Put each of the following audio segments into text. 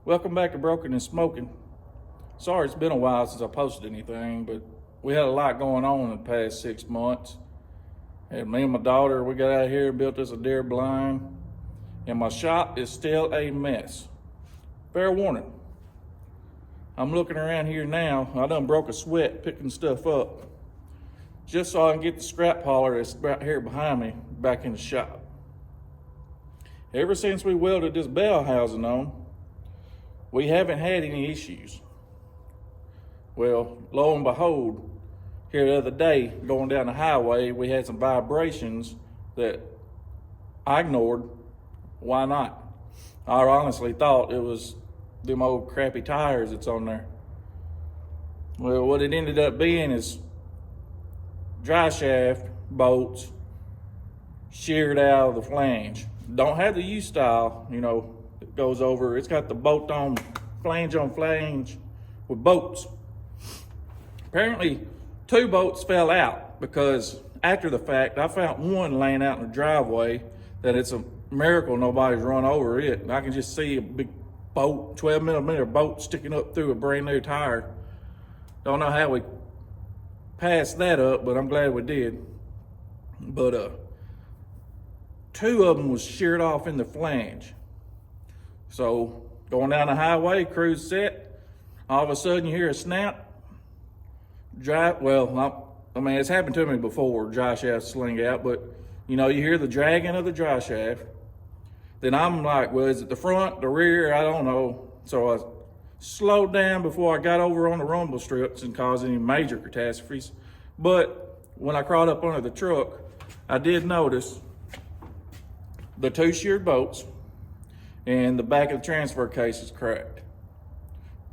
Welcome back to Broken and Smoking. Sorry it's been a while since I posted anything, but we had a lot going on in the past 6 months. And me and my daughter, we got out here and built us a deer blind. And my shop is still a mess. Fair warning. I'm looking around here now. I done broke a sweat picking stuff up, just so I can get the scrap hauler that's right here behind me back in the shop. Ever since we welded this bell housing on, we haven't had any issues. Well, lo and behold, here the other day, going down the highway, we had some vibrations that I ignored. Why not? I honestly thought it was them old crappy tires that's on there. Well, what it ended up being is dry shaft bolts sheared out of the flange. Don't have the U style, that goes over. It's got the bolt on flange with bolts. Apparently, 2 bolts fell out because after the fact, I found one laying out in the driveway that it's a miracle nobody's run over it. And I can just see a big bolt, 12 millimeter bolt sticking up through a brand new tire. Don't know how we passed that up, but I'm glad we did. But 2 of them was sheared off in the flange. So going down the highway, cruise set, all of a sudden you hear a snap. It's happened to me before, dry shaft sling out, but you hear the dragging of the dry shaft. Then I'm like, well, is it the front, the rear? I don't know. So I slowed down before I got over on the rumble strips and caused any major catastrophes. But when I crawled up under the truck, I did notice the 2 sheared bolts and the back of the transfer case is cracked.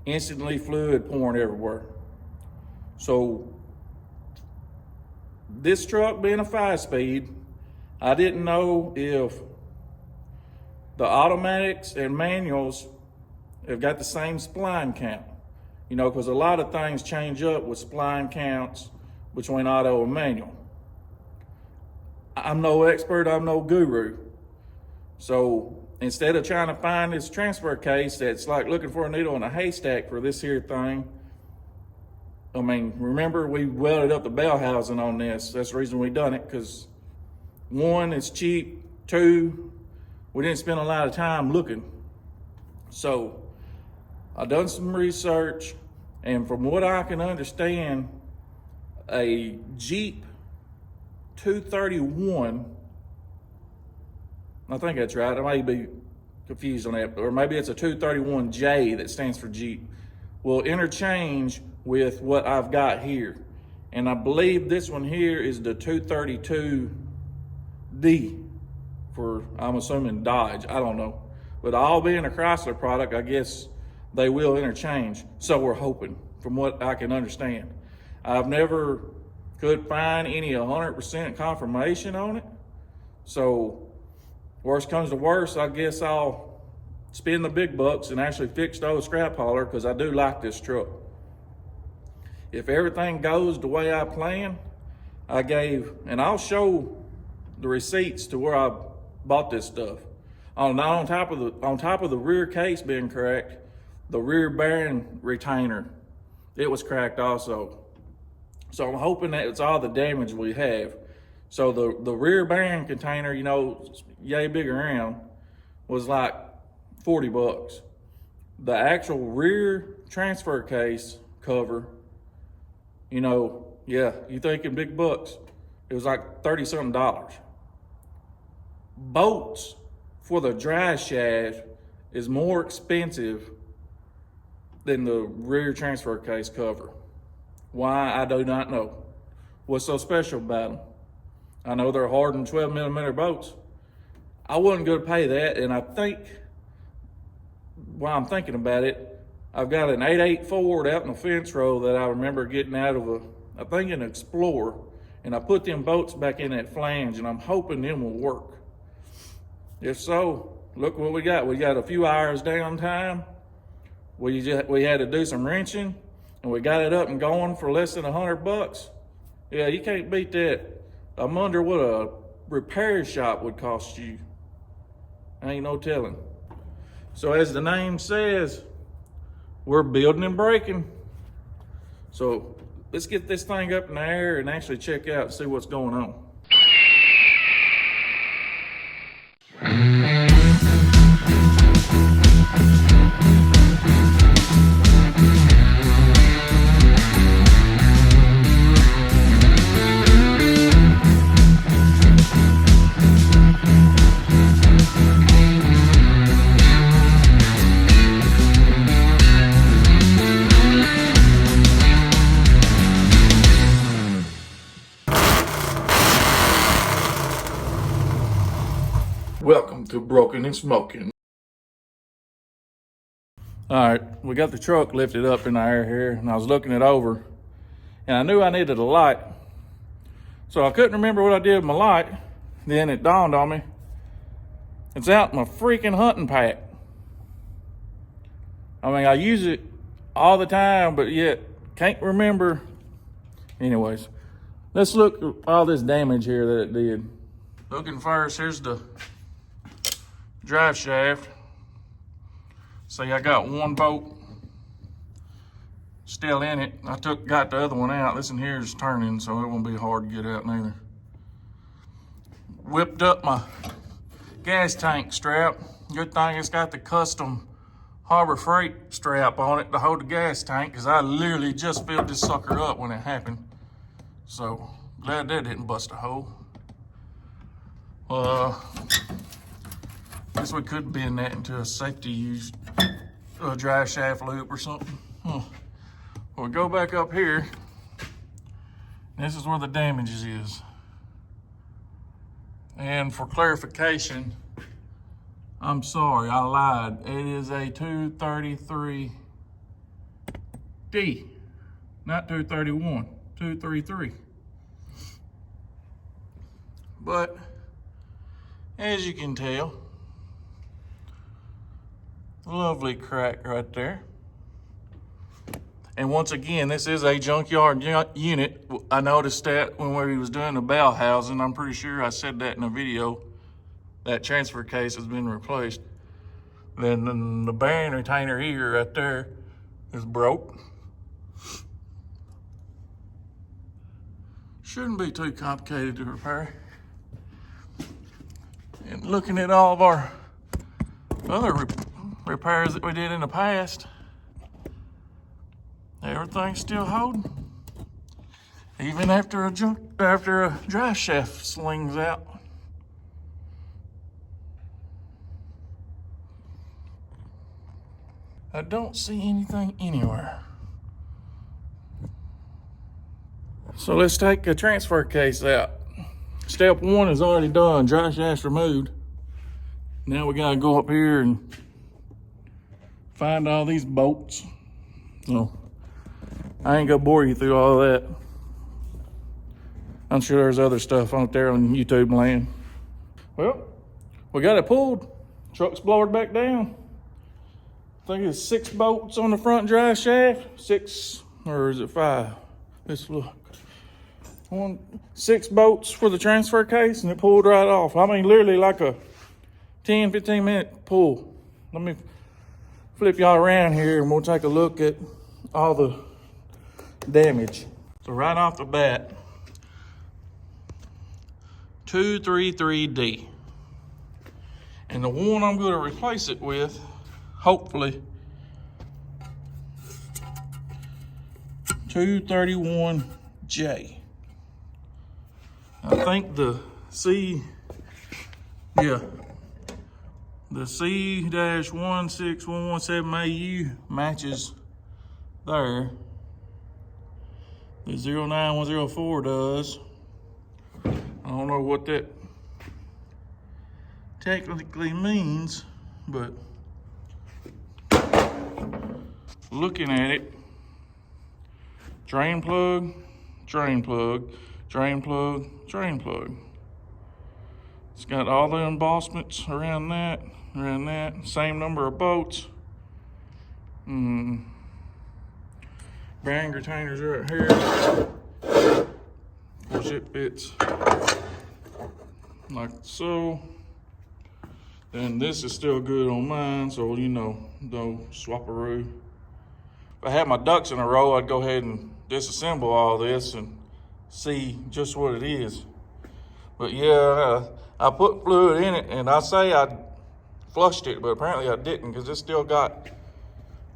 Instantly fluid pouring everywhere. So this truck being a 5-speed, I didn't know if the automatics and manuals have got the same spline count. Because a lot of things change up with spline counts between auto and manual. I'm no expert, I'm no guru. So instead of trying to find this transfer case that's like looking for a needle in a haystack for this here thing, remember we welded up the bell housing on this. That's the reason we done it, because 1, it's cheap. 2, we didn't spend a lot of time looking. So I done some research, and from what I can understand, a Jeep 231, I think that's right. I may be confused on that, or maybe it's a 231J that stands for Jeep, will interchange with what I've got here. And I believe this one here is the 232D for, I'm assuming, Dodge. I don't know. But all being a Chrysler product, I guess they will interchange. So we're hoping, from what I can understand. I've never could find any 100% confirmation on it. So worst comes to worst, I guess I'll spend the big bucks and actually fix the old scrap hauler, because I do like this truck. If everything goes the way I planned, and I'll show the receipts to where I bought this stuff. On top of the rear case being cracked, the rear bearing retainer, it was cracked also. So I'm hoping that it's all the damage we have. So the rear bearing container, yay big around, was like $40. The actual rear transfer case cover, you thinking big bucks. It was like $30-something. Bolts for the dry shaft is more expensive than the rear transfer case cover. Why, I do not know. What's so special about them? I know they're hardened 12 millimeter bolts. I wasn't going to pay that, and I think, while I'm thinking about it, I've got an 8.8 Ford out in the fence row that I remember getting out of an Explorer, and I put them bolts back in that flange, and I'm hoping them will work. If so, look what we got. We got a few hours downtime. We had to do some wrenching, and we got it up and going for less than $100. Yeah, you can't beat that. I'm under what a repair shop would cost you. Ain't no telling. So as the name says, we're building and breaking. So let's get this thing up in the air and actually check out and see what's going on. Welcome to Broken and Smoking. All right, we got the truck lifted up in the air here, and I was looking it over, and I knew I needed a light. So I couldn't remember what I did with my light. Then it dawned on me, it's out in my freaking hunting pack. I mean, I use it all the time, but yet can't remember. Anyways, let's look at all this damage here that it did. Looking first, here's the drive shaft. See, I got one bolt still in it. I got the other one out. This in here is turning, so it won't be hard to get out neither. Whipped up my gas tank strap. Good thing it's got the custom Harbor Freight strap on it to hold the gas tank, because I literally just filled this sucker up when it happened. So glad that didn't bust a hole. Guess we could bend that into a safety use, a drive shaft loop or something. We'll go back up here. This is where the damage is. And for clarification, I'm sorry, I lied. It is a 233D, not 231, 233. But as you can tell, lovely crack right there. And once again, this is a junkyard unit. I noticed that when we was doing the bell housing. I'm pretty sure I said that in a video. That transfer case has been replaced. Then the bearing retainer here right there is broke. Shouldn't be too complicated to repair. And looking at all of our other repairs that we did in the past, everything's still holding, even after a drive shaft slings out. I don't see anything anywhere. So let's take a transfer case out. Step one is already done, drive shaft removed. Now we gotta go up here and find all these bolts. So I ain't gonna bore you through all of that. I'm sure there's other stuff out there on YouTube land. Well, we got it pulled. Truck's lowered back down. I think it's 6 bolts on the front drive shaft. 6, or is it 5? Let's look. 6 bolts for the transfer case, and it pulled right off. I mean, literally like a 10-15 minute pull. Let me flip y'all around here and we'll take a look at all the damage. So right off the bat, 233D. And the one I'm going to replace it with, hopefully, 231J. I think the C-16117AU matches there. The 09104 does. I don't know what that technically means, but looking at it, drain plug, drain plug, drain plug, drain plug. It's got all the embossments around that, same number of bolts. Bearing retainers right here. Of course, it fits like so. Then this is still good on mine, so you know, no swapperoo. If I had my ducks in a row, I'd go ahead and disassemble all this and see just what it is. But yeah, I put fluid in it, and I say I flushed it, but apparently I didn't, because it's still got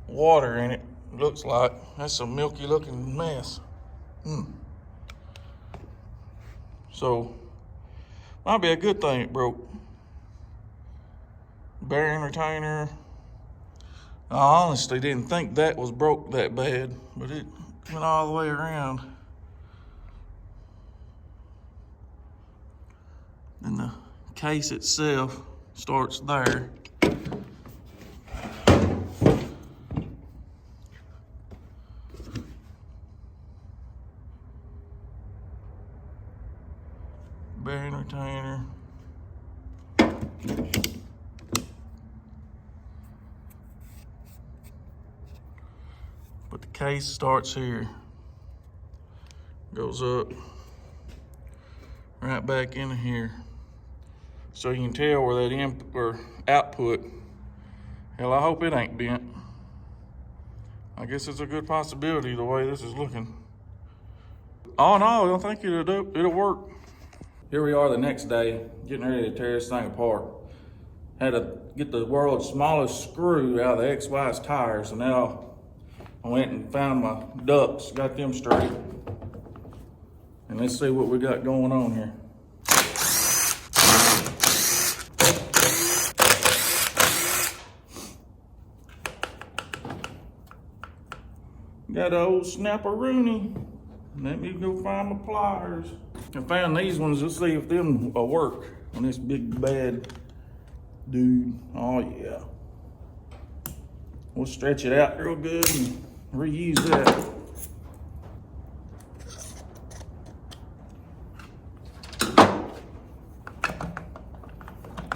water in it. Looks like that's a milky looking mess. So might be a good thing it broke. Bearing retainer. I honestly didn't think that was broke that bad, but it went all the way around. And the case itself starts there. Bearing retainer. But the case starts here, goes up, right back into here. So you can tell where that input or output, hell, I hope it ain't bent. I guess it's a good possibility the way this is looking. All in all, I think it'll work. Here we are the next day, getting ready to tear this thing apart. Had to get the world's smallest screw out of the XY's tires, so now I went and found my ducks, got them straight. And let's see what we got going on here. Got an old snapperoonie. Let me go find my pliers. I found these ones. Let's see if them will work on this big bad dude. Oh yeah. We'll stretch it out real good and reuse that.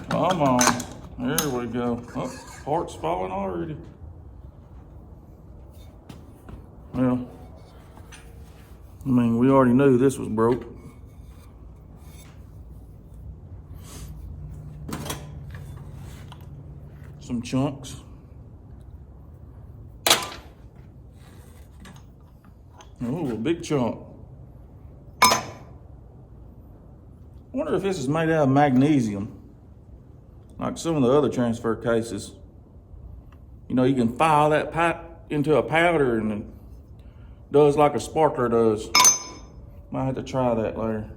Come on. There we go. Oh, part's falling already. Well, I mean, we already knew this was broke. Some chunks. Oh, a big chunk. I wonder if this is made out of magnesium, like some of the other transfer cases. You know, you can file that pipe into a powder and it does like a sparkler does. Might have to try that later.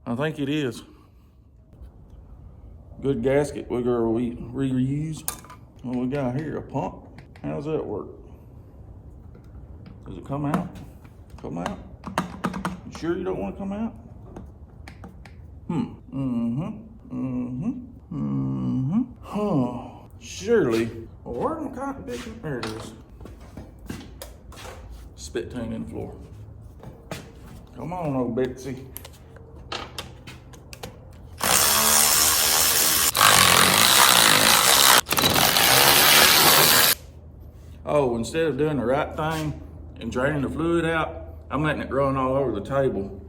I think it is. Good gasket we reuse. What we got here, a pump. How does that work? Does it come out? Come out? You sure you don't want to come out? Surely. Well, where's my cotton picking? There it is. Spit tongue in the floor. Come on, old Betsy. Oh, instead of doing the right thing and draining the fluid out, I'm letting it run all over the table.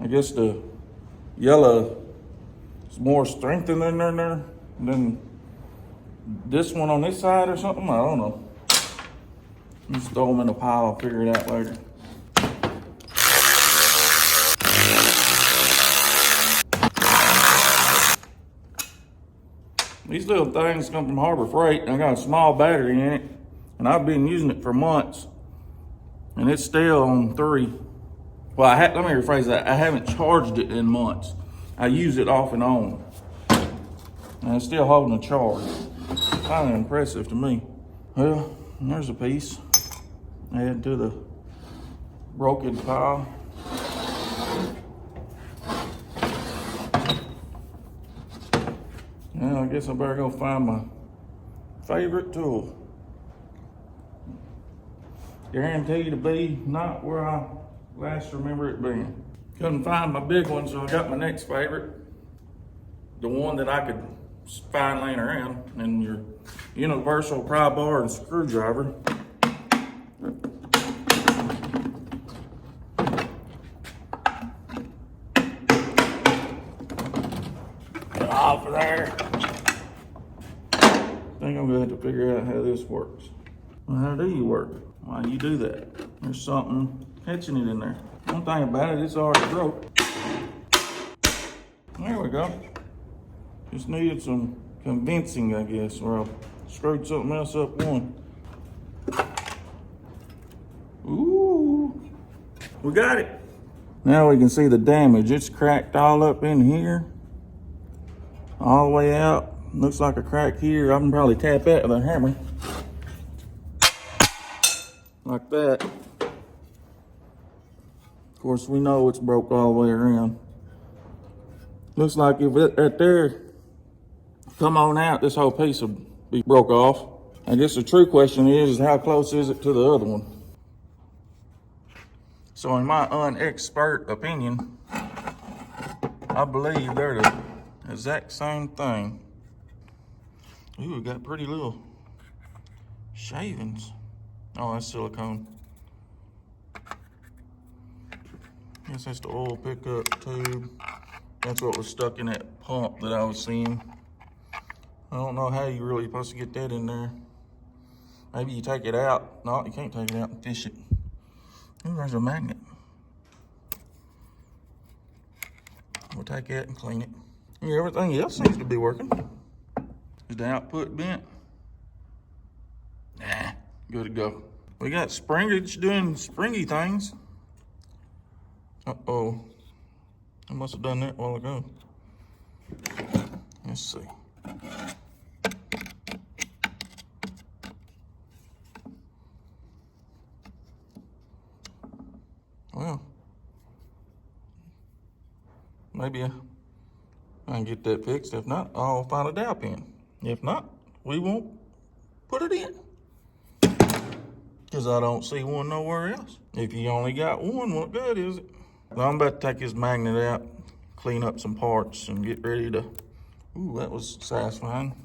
I guess the yellow is more strengthened in there than this one on this side or something. I don't know. Just throw them in a pile, I'll figure it out later. These little things come from Harbor Freight, and I got a small battery in it, and I've been using it for months, and it's still on 3. Well, let me rephrase that. I haven't charged it in months. I use it off and on, and it's still holding a charge. Kind of impressive to me. Well, there's a piece. Add to the broken pile. Well, I guess I better go find my favorite tool. Guaranteed to be not where I last remember it being. Couldn't find my big one, so I got my next favorite. the one that I could find laying around, and your universal pry bar and screwdriver. Get off of there. I think I'm gonna have to figure out how this works. Well, how do you work? Why do you do that? There's something catching it in there. One thing about it, it's already broke. There we go. Just needed some convincing, I guess, or I screwed something else up one. Ooh, we got it. Now we can see the damage. It's cracked all up in here, all the way out. Looks like a crack here. I can probably tap that with a hammer. Like that. Of course, we know it's broke all the way around. Looks like if it right there come on out, this whole piece will be broke off. I guess the true question is how close is it to the other one? So in my unexpert opinion, I believe they're the exact same thing. Ooh, we got pretty little shavings. Oh, that's silicone. Guess that's the oil pickup tube. That's what was stuck in that pump that I was seeing. I don't know how you're really supposed to get that in there. Maybe you take it out. No, you can't take it out and fish it. Ooh, there's a magnet. We'll take that and clean it. Yeah, everything else seems to be working. Is the output bent? Nah, good to go. We got springage doing springy things. Uh-oh. I must have done that a while ago. Let's see. Well, maybe I can get that fixed. If not, I'll find a dowel pin. If not, we won't put it in. Because I don't see one nowhere else. If you only got one, what good is it? Well, I'm about to take this magnet out, clean up some parts, and get ready to... Ooh, that was satisfying.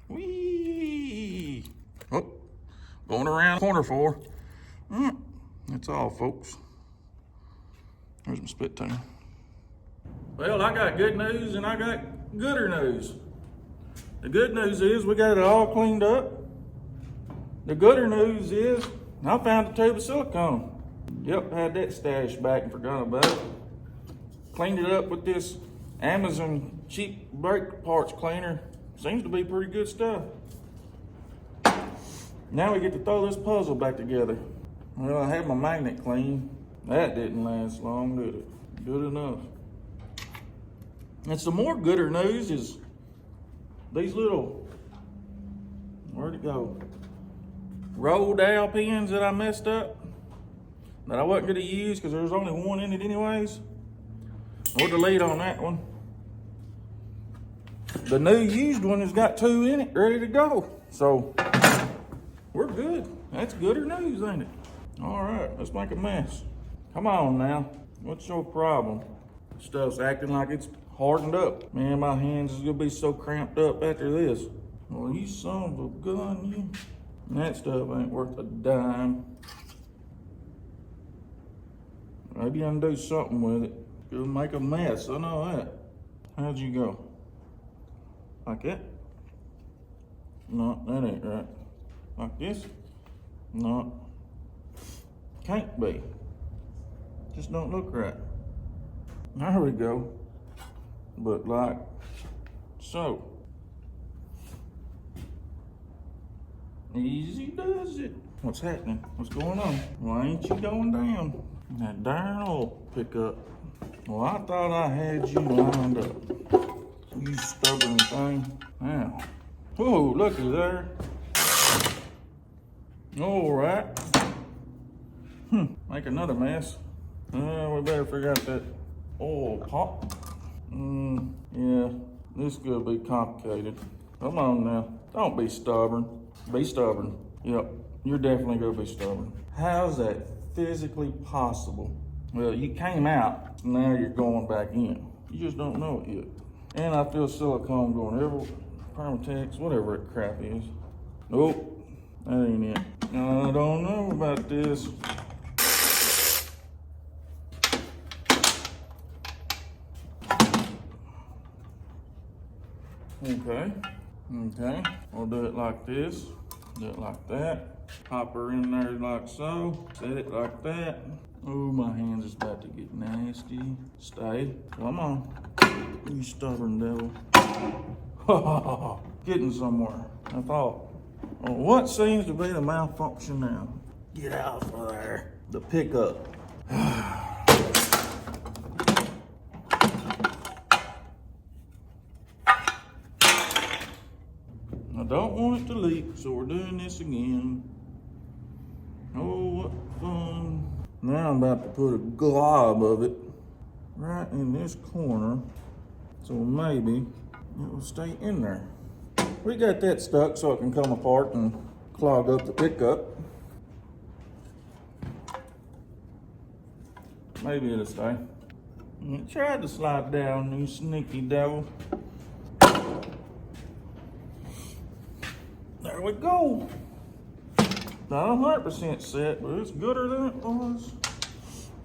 Whee! Oh, going around the corner for. That's all, folks. There's my spit tank. Well, I got good news and I got gooder news. The good news is we got it all cleaned up. The gooder news is I found a tube of silicone. Yep, had that stashed back and forgot about it. Cleaned it up with this Amazon cheap brake parts cleaner. Seems to be pretty good stuff. Now we get to throw this puzzle back together. Well, I had my magnet clean. That didn't last long, did it? Good enough. And some more gooder news is these little, where'd it go? Roll dowel pins that I messed up that I wasn't gonna use because there was only one in it anyways. We'll delete on that one. The new used one has got two in it, ready to go. So we're good. That's gooder news, ain't it? All right, let's make a mess. Come on now, what's your problem? Stuff's acting like it's hardened up. Man, my hands is gonna be so cramped up after this. Well, you son of a gun, you. That stuff ain't worth a dime. Maybe I can do something with it. It'll make a mess, I know that. How'd you go? Like that? No, that ain't right. Like this? No. Can't be. Just don't look right. There we go. But like so. Easy does it. What's happening? What's going on? Why ain't you going down? That darn oil pickup. Well, I thought I had you lined up. You stubborn thing. Now. Whoa, looky there. All right. Make another mess. We better figure out that oil pop. Yeah, this could be complicated. Come on now. Don't be stubborn. Be stubborn. Yep, you're definitely gonna be stubborn. How's that physically possible? Well, you came out, now you're going back in. You just don't know it yet. And I feel silicone going everywhere. Permatex, whatever that crap is. Nope, that ain't it. I don't know about this. Okay, we'll do it like this, do it like that. Pop her in there like so, set it like that. Oh, my hands is about to get nasty. Stay, come on, you stubborn devil. Getting somewhere, I thought. Well, what seems to be the malfunction now? Get out of there. The pickup. I don't want it to leak, so we're doing this again. Oh, what fun. Now I'm about to put a glob of it right in this corner, so maybe it will stay in there. We got that stuck so it can come apart and clog up the pickup. Maybe it'll stay. It tried to slide down, you sneaky devil. There we go. Not 100% set, but it's gooder than it was.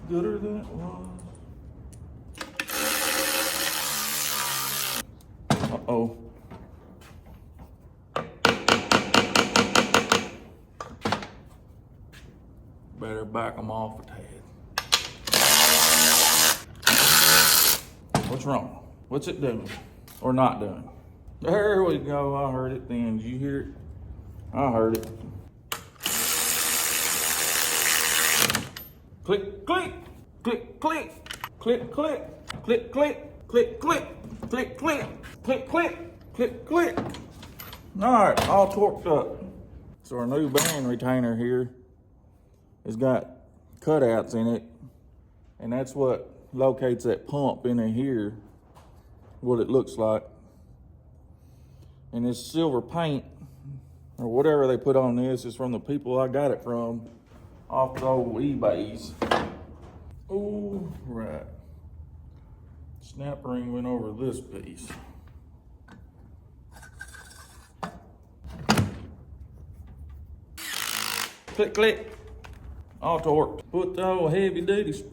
Gooder than it was. Uh-oh. Better back them off a tad. What's wrong? What's it doing? Or not doing? There we go. I heard it then. Did you hear it? I heard it. Click, click, click, click, click, click, click, click, click, click, click, click, click, click, click, click. All right, all torqued up. So our new bearing retainer here has got cutouts in it, and that's what locates that pump in here, what it looks like. And this silver paint, or whatever they put on this, is from the people I got it from off the old eBays. Oh, right. Snap ring went over this piece. Click, click. All torqued. Put the old heavy duty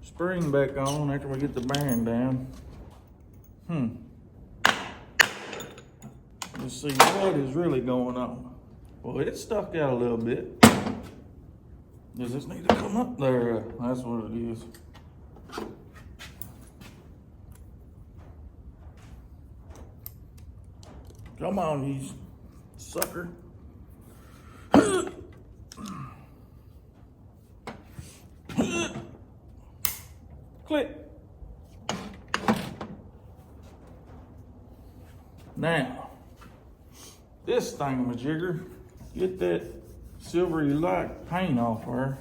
spring back on after we get the bearing down. Let's see what is really going on. Well, it stuck out a little bit. Does this need to come up there? That's what it is. Come on, you sucker. Click. Now, this thingamajigger, get that silvery light paint off her.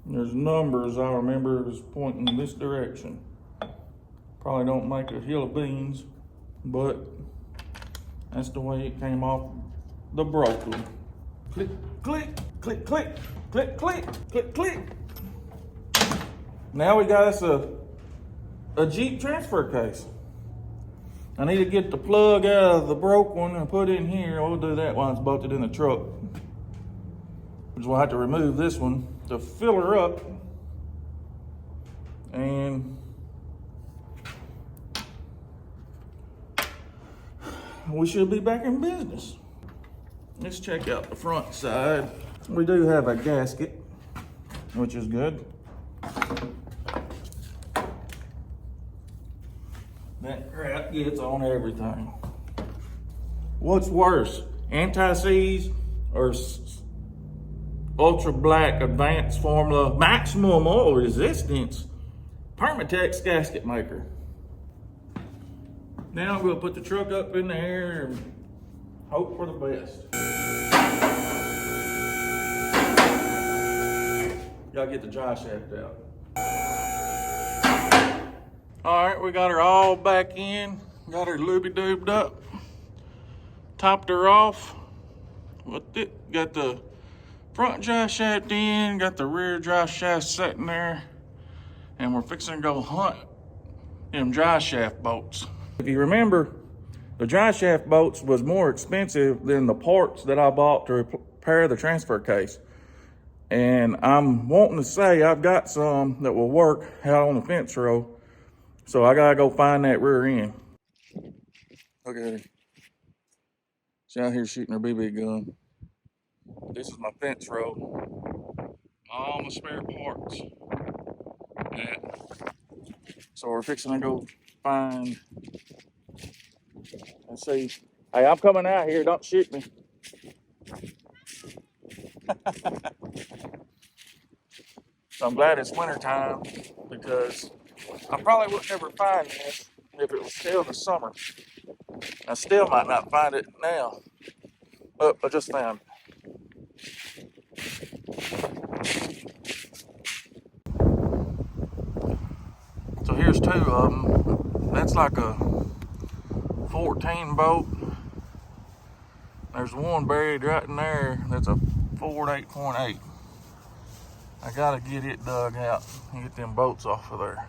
There's numbers I remember is pointing in this direction. Probably don't make a hill of beans, but that's the way it came off the broken. Click, click, click, click, click, click, click, click. Now we got us a Jeep transfer case. I need to get the plug out of the broke one and put it in here. We'll do that while it's bolted in the truck. Which we'll have to remove this one to fill her up. And we should be back in business. Let's check out the front side. We do have a gasket, which is good. That crap gets on everything. What's worse, anti-seize or ultra black advanced formula maximum oil resistance Permatex gasket maker? Now we'll put the truck up in the air and hope for the best. Gotta get the dry shaft out. All right, we got her all back in. Got her looby-doobed up. Topped her off. Got the front dry shaft in, got the rear dry shaft sitting there. And we're fixing to go hunt them dry shaft bolts. If you remember, the dry shaft bolts was more expensive than the parts that I bought to repair the transfer case. And I'm wanting to say I've got some that will work out on the fence row. So I gotta go find that rear end. Look at her. She's out here shooting her BB gun. This is my fence row. All my spare parts. Yeah. So we're fixing to go find and see. Hey, I'm coming out here, don't shoot me. So I'm glad it's winter time because I probably would never find this if it was still in the summer. I still might not find it now. Oh, I just found it. So here's two of them. That's like a 14 bolt. There's one buried right in there that's a 48.8. I gotta get it dug out and get them bolts off of there.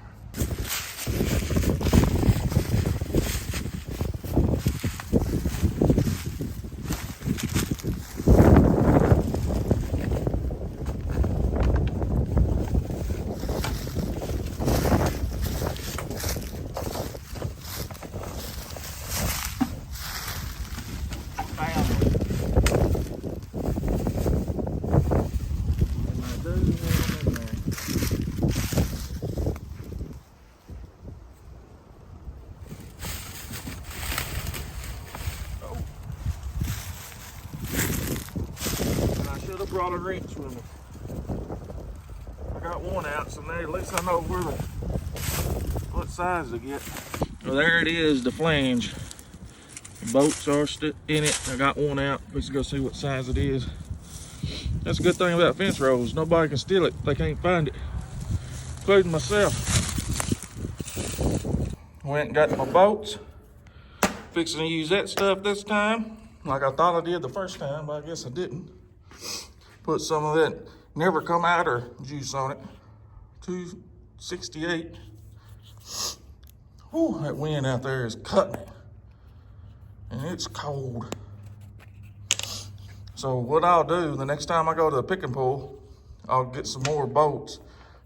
Brought a wrench with me. I got one out, so now at least I know what size to get. Well, there it is, the flange. The bolts are in it. I got one out. Let's go see what size it is. That's a good thing about fence rows. Nobody can steal it. They can't find it, including myself. Went and got my bolts. Fixing to use that stuff this time, like I thought I did the first time, but I guess I didn't. Put some of that never come outer juice on it. 268. Whew, that wind out there is cutting it. And it's cold. So what I'll do, the next time I go to the picking pool, I'll get some more bolts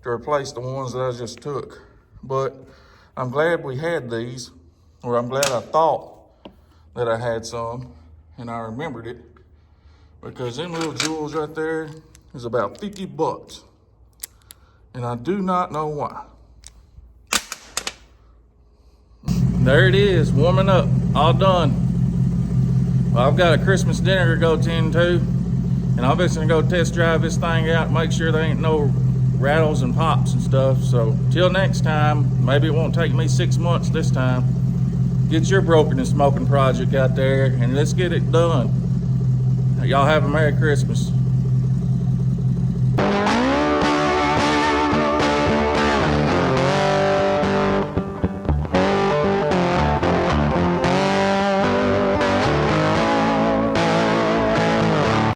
to replace the ones that I just took. But I'm glad we had these, or I'm glad I thought that I had some and I remembered it. Because them little jewels right there is about 50 bucks. And I do not know why. There it is, warming up, all done. Well, I've got a Christmas dinner to go tend to. And I'm fixing to go test drive this thing out, make sure there ain't no rattles and pops and stuff. So till next time, maybe it won't take me 6 months this time. Get your broken and smoking project out there and let's get it done. Y'all have a Merry Christmas.